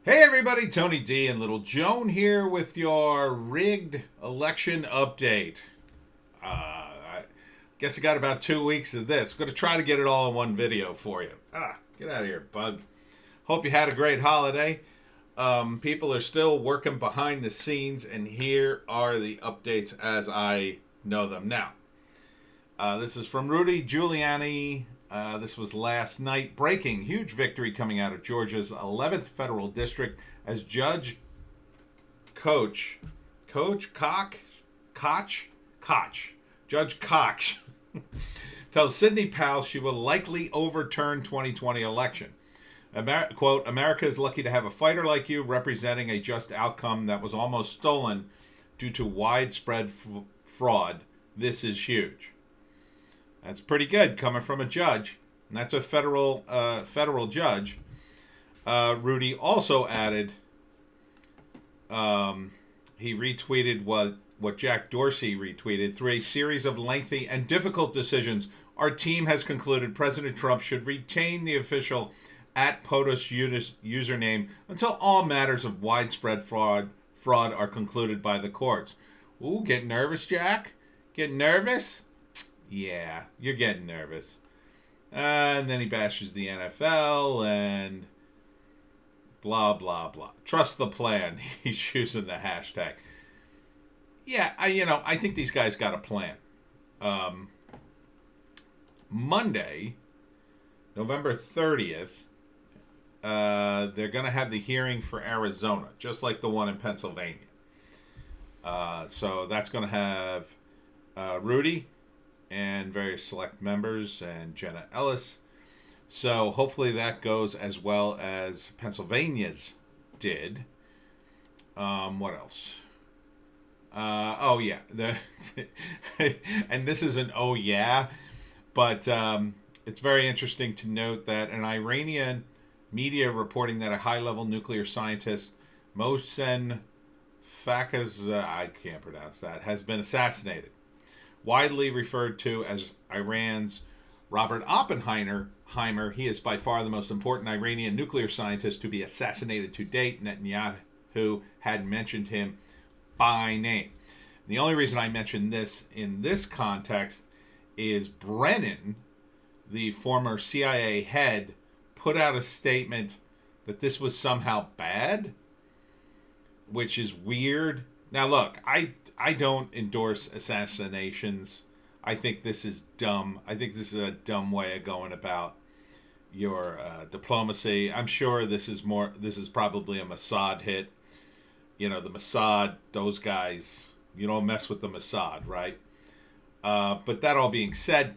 Hey everybody, Tony D and Little Joan here with your rigged election update. I guess I got about 2 weeks of this. I'm going to try to get it all in one video for you. Get out of here, bug. Hope you had a great holiday. People are still working behind the scenes, and here are the updates as I know them now. This is from Rudy Giuliani. This was last night. Breaking huge victory coming out of Georgia's 11th federal district as Judge Judge Koch tells Sidney Powell she will likely overturn 2020 election. Quote, America is lucky to have a fighter like you representing a just outcome that was almost stolen due to widespread fraud. This is huge. That's pretty good coming from a judge, and that's a federal judge. Rudy also added, he retweeted what Jack Dorsey retweeted. Through a series of lengthy and difficult decisions, our team has concluded President Trump should retain the official @POTUS username until all matters of widespread fraud are concluded by the courts. Ooh, get nervous, Jack? Get nervous? Yeah, you're getting nervous. And then he bashes the NFL and blah, blah, blah. Trust the plan. He's using the hashtag. Yeah, I think these guys got a plan. Monday, November 30th, they're going to have the hearing for Arizona, just like the one in Pennsylvania. So that's going to have Rudy and various select members and Jenna Ellis. So hopefully that goes as well as Pennsylvania's did. What else? Oh yeah, and this is an oh yeah, but it's very interesting to note that an Iranian media reporting that a high-level nuclear scientist, Mohsen Fakhrizadeh, I can't pronounce that, has been assassinated. Widely referred to as Iran's Robert Oppenheimer, he is by far the most important Iranian nuclear scientist to be assassinated to date. Netanyahu had mentioned him by name. The only reason I mention this in this context is Brennan, the former CIA head, put out a statement that this was somehow bad, which is weird. Now look, I don't endorse assassinations. I think this is dumb. I think this is a dumb way of going about your diplomacy. I'm sure this is probably a Mossad hit. You know, the Mossad, those guys, you don't mess with the Mossad, right? But that all being said,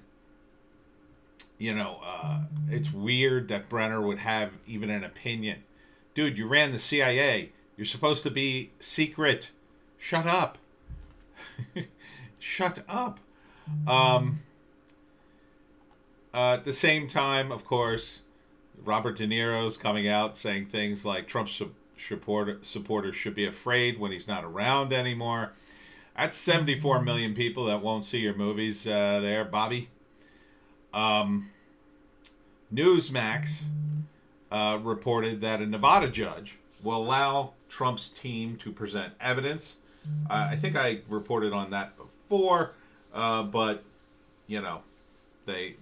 it's weird that Brenner would have even an opinion. Dude, you ran the CIA. You're supposed to be secret. Shut up. Shut up. At the same time, of course, Robert De Niro's coming out saying things like Trump's supporters should be afraid when he's not around anymore. That's 74 million people that won't see your movies there, Bobby. Newsmax reported that a Nevada judge will allow Trump's team to present evidence. I think I reported on that before, but they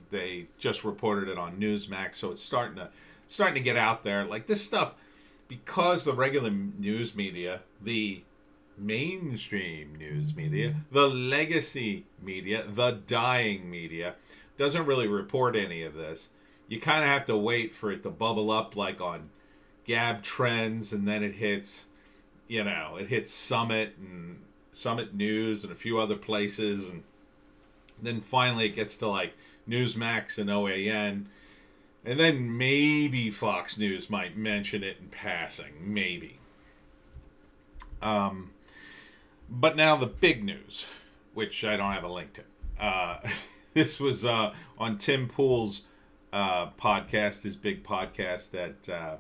just reported it on Newsmax, so it's starting to get out there. Like this stuff, because the regular news media, the mainstream news media, the legacy media, the dying media, doesn't really report any of this. You kind of have to wait for it to bubble up, like on Gab Trends, and then it hits Summit and Summit News and a few other places, and then finally it gets to like Newsmax and OAN, and then maybe Fox News might mention it in passing, maybe. But now the big news, which I don't have a link to. This was on Tim Pool's podcast, his big podcast that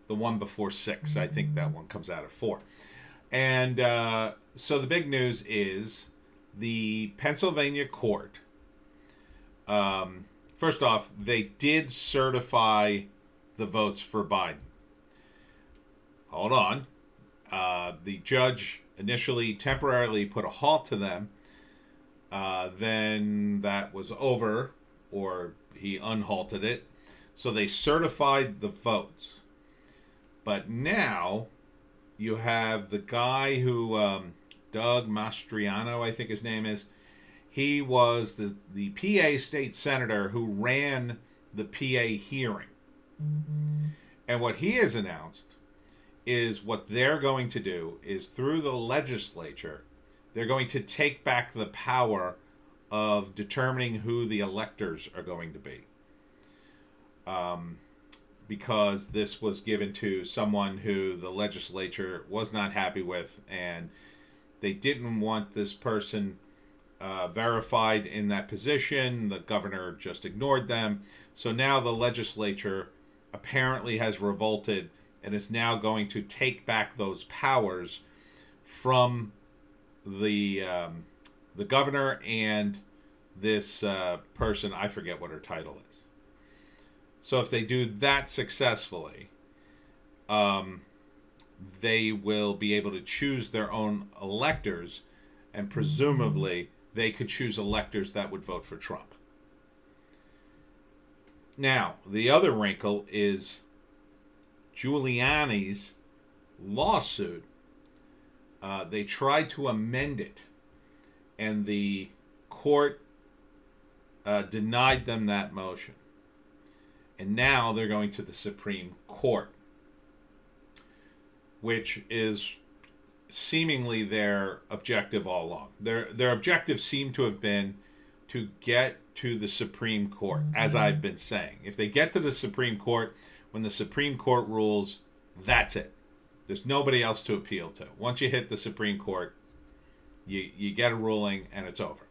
the one before 6. I think that one comes out at 4. And so the big news is the Pennsylvania court. First off, they did certify the votes for Biden. hold on. The judge initially temporarily put a halt to them. Then that was over, or he unhalted it. So they certified the votes. But now you have the guy who, Doug Mastriano, I think his name is. He was the PA state senator who ran the PA hearing. And what he has announced is what they're going to do is through the legislature, they're going to take back the power of determining who the electors are going to be. Because this was given to someone who the legislature was not happy with, and they didn't want this person verified in that position. The governor just ignored them. So now the legislature apparently has revolted and is now going to take back those powers from the governor and this person. I forget what her title is. So if they do that successfully, they will be able to choose their own electors, and presumably they could choose electors that would vote for Trump. Now, the other wrinkle is Giuliani's lawsuit. They tried to amend it, and the court denied them that motion. And now they're going to the Supreme Court, which is seemingly their objective all along. Their objective seemed to have been to get to the Supreme Court, as I've been saying. If they get to the Supreme Court, when the Supreme Court rules, that's it. There's nobody else to appeal to. Once you hit the Supreme Court, you get a ruling and it's over.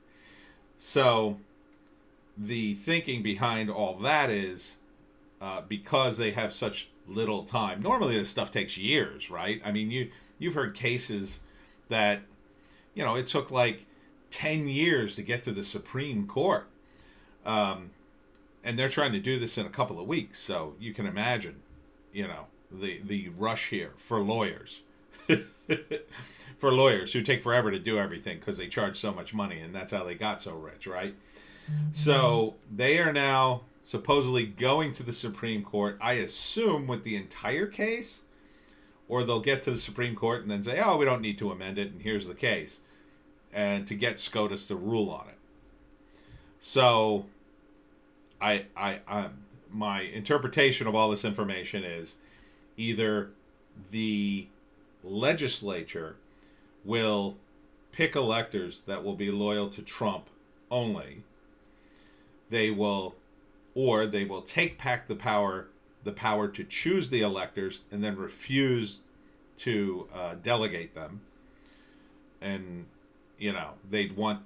So the thinking behind all that is because they have such little time. Normally this stuff takes years, right? I mean, you've heard cases that, it took like 10 years to get to the Supreme Court. And they're trying to do this in a couple of weeks. So you can imagine, the rush here for lawyers. For lawyers who take forever to do everything because they charge so much money, and that's how they got so rich, right? So they are now supposedly going to the Supreme Court, I assume with the entire case, or they'll get to the Supreme Court and then say, oh, we don't need to amend it, and here's the case, and to get SCOTUS to rule on it. So my interpretation of all this information is either the legislature will pick electors that will be loyal to Trump only. They will take back the power to choose the electors and then refuse to delegate them. And, they'd want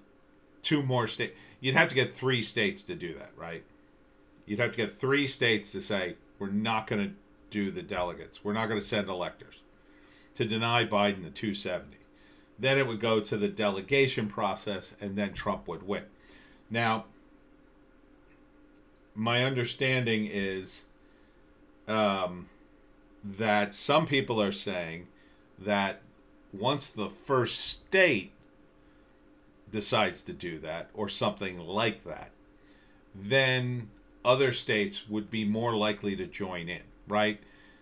2 more states. You'd have to get 3 states to do that, right? You'd have to get 3 states to say, we're not going to do the delegates. We're not going to send electors, to deny Biden the 270. Then it would go to the delegation process, and then Trump would win. Now, my understanding is that some people are saying that once the first state decides to do that, or something like that, then other states would be more likely to join in, right?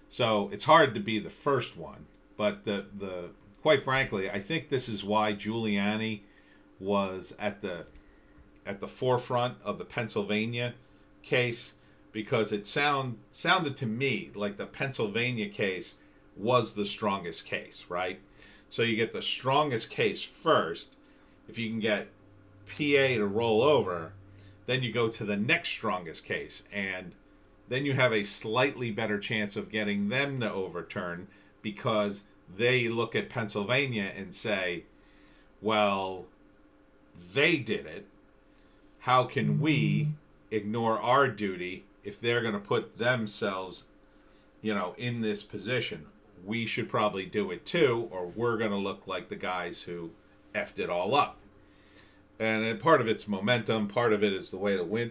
So it's hard to be the first one, but the quite frankly, I think this is why Giuliani was at the forefront of the Pennsylvania case, because it sounded to me like the Pennsylvania case was the strongest case, right? So you get the strongest case first. If you can get PA to roll over, then you go to the next strongest case, and then you have a slightly better chance of getting them to overturn, because they look at Pennsylvania and say, well, they did it. How can we ignore our duty if they're going to put themselves, in this position? We should probably do it too, or we're going to look like the guys who effed it all up. And part of it's momentum, part of it is the way the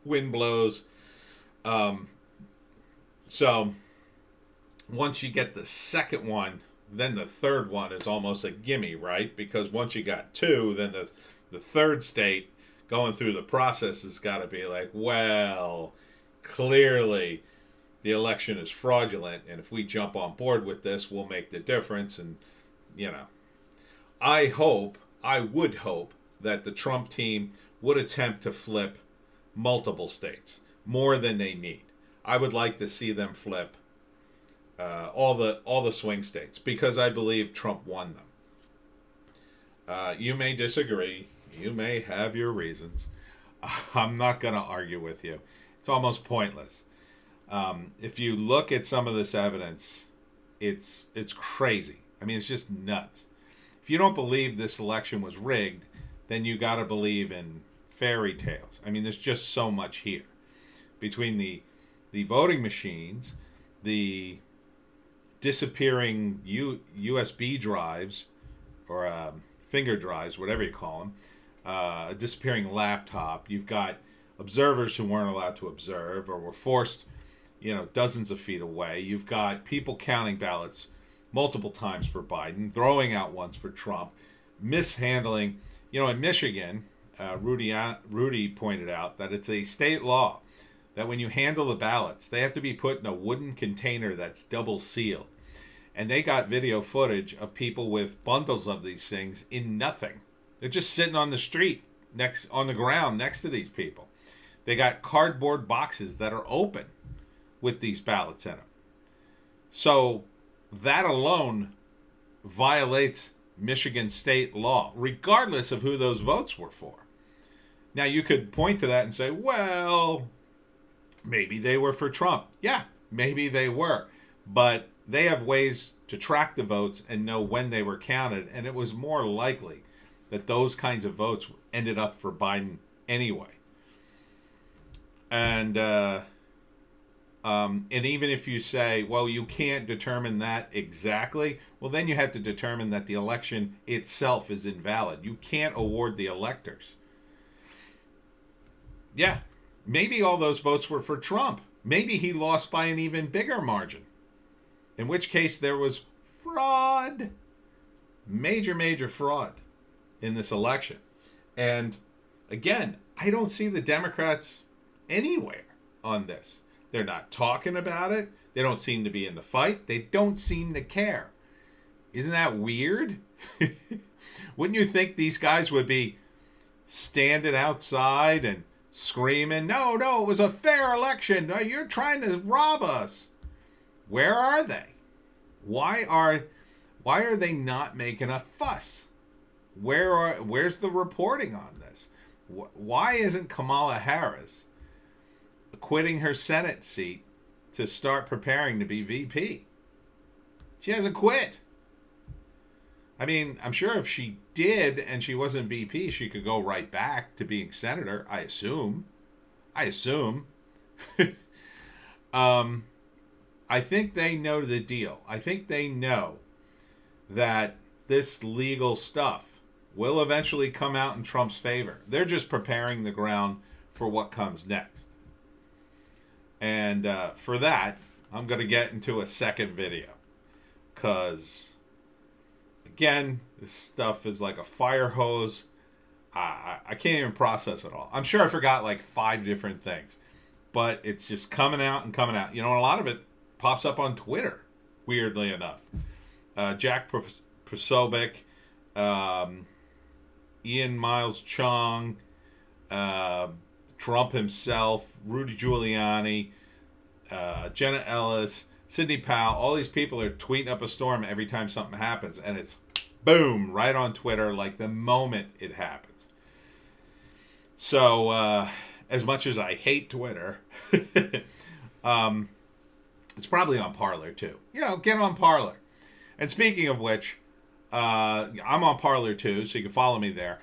wind blows. So once you get the second one, then the third one is almost a gimme, right? Because once you got two, then the third state going through the process has got to be like, well, clearly the election is fraudulent, and if we jump on board with this, we'll make the difference. And, I would hope that the Trump team would attempt to flip multiple states, more than they need. I would like to see them flip all the swing states, because I believe Trump won them. You may disagree. You may have your reasons. I'm not going to argue with you. It's almost pointless. If you look at some of this evidence, it's crazy. I mean, it's just nuts. If you don't believe this election was rigged, then you got to believe in fairy tales. I mean, there's just so much here. Between the voting machines, the disappearing USB drives, or finger drives, whatever you call them, a disappearing laptop. You've got observers who weren't allowed to observe or were forced, dozens of feet away. You've got people counting ballots multiple times for Biden, throwing out ones for Trump, mishandling. In Michigan, Rudy pointed out that it's a state law that when you handle the ballots, they have to be put in a wooden container that's double sealed. And they got video footage of people with bundles of these things in nothing. They're just sitting on the street, on the ground next to these people. They got cardboard boxes that are open with these ballots in them. So that alone violates Michigan state law, regardless of who those votes were for. Now, you could point to that and say, well, maybe they were for Trump. Yeah, maybe they were. But they have ways to track the votes and know when they were counted, and it was more likely that those kinds of votes ended up for Biden anyway. And even if you say, well, you can't determine that exactly, well, then you have to determine that the election itself is invalid. You can't award the electors. Yeah, maybe all those votes were for Trump. Maybe he lost by an even bigger margin. In which case there was fraud. Major, major fraud in this election. And again, I don't see the Democrats anywhere on this. They're not talking about it. They don't seem to be in the fight. They don't seem to care. Isn't that weird? Wouldn't you think these guys would be standing outside and screaming, no, it was a fair election. No, you're trying to rob us. Where are they? Why are they not making a fuss? Where's the reporting on this? Why isn't Kamala Harris quitting her Senate seat to start preparing to be VP? She hasn't quit. I mean, I'm sure if she did and she wasn't VP, she could go right back to being senator, I assume. I think they know the deal. I think they know that this legal stuff will eventually come out in Trump's favor. They're just preparing the ground for what comes next. And for that, I'm going to get into a second video. Because, again, this stuff is like a fire hose. I can't even process it all. I'm sure I forgot like 5 different things. But it's just coming out and coming out. A lot of it pops up on Twitter, weirdly enough. Jack Posobiec, Ian Miles Chung, Trump himself, Rudy Giuliani, Jenna Ellis, Sidney Powell, all these people are tweeting up a storm every time something happens, and it's boom, right on Twitter, like the moment it happens. So, as much as I hate Twitter, it's probably on Parler too. Get on Parler. And speaking of which, I'm on Parler too, so you can follow me there.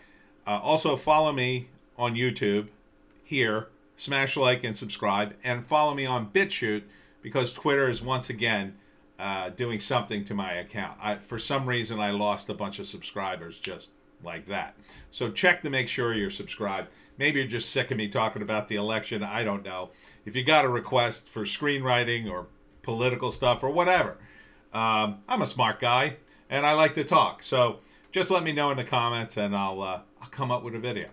Also, follow me on YouTube here. Smash like and subscribe. And follow me on BitChute, because Twitter is once again doing something to my account. For some reason, I lost a bunch of subscribers just like that. So check to make sure you're subscribed. Maybe you're just sick of me talking about the election. I don't know. If you got a request for screenwriting or political stuff or whatever. I'm a smart guy and I like to talk. So just let me know in the comments and I'll come up with a video.